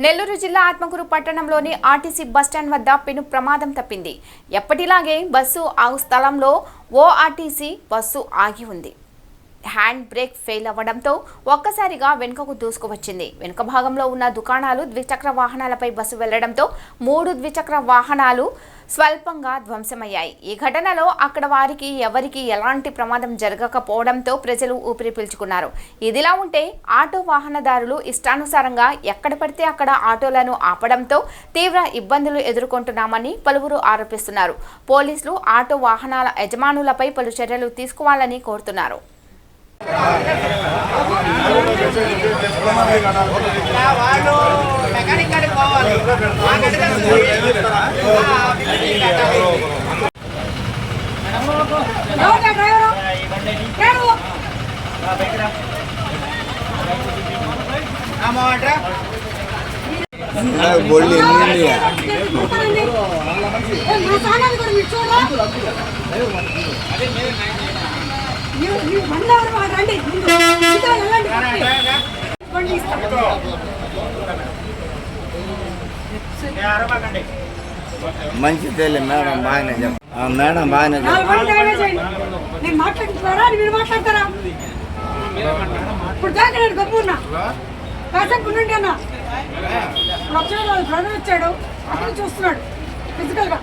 నెల్లూరు జిల్లా ఆత్మకూరు పట్టణంలోని RTC bus stand వద్ద పెను ప్రమాదం తప్పింది. ఎప్పటిలాగే బస్సు ఆగు స్థలంలో ఓ ఆర్టీసీ బస్సు ఆగి ఉంది. హ్యాండ్ బ్రేక్ ఫెయిల్ అవ్వడంతో ఒక్కసారిగా వెనుకకు దూసుకువచ్చింది. వెనుక భాగంలో ఉన్న దుకాణాలు, ద్విచక్ర వాహనాలపై బస్సు వెళ్లడంతో 3 ద్విచక్ర వాహనాలు స్వల్పంగా ధ్వంసమయ్యాయి. ఈ ఘటనలో అక్కడ వారికి ఎవరికి ఎలాంటి ప్రమాదం జరగకపోవడంతో ప్రజలు ఊపిరి పీల్చుకున్నారు. ఇదిలా ఉంటే ఆటో వాహనదారులు ఇష్టానుసారంగా ఎక్కడ పడితే అక్కడ ఆటోలను ఆపడంతో తీవ్ర ఇబ్బందులు ఎదుర్కొంటున్నామని పలువురు ఆరోపిస్తున్నారు. పోలీసులు ఆటో వాహనాల యజమానులపై పలు చర్యలు తీసుకోవాలని కోరుతున్నారు. మంచిదేలే మేడం, బాగానే మేడం, బాగానే నేను మాట్లాడుతున్నారా మీరు మాట్లాడతారా? ఇప్పుడు దాకా నేను గమ్మున్నా కాసేపు నుండి అన్న వచ్చాడు, బ్రదర్ వచ్చాడు, అతను చూస్తున్నాడు ఫిజికల్ గా.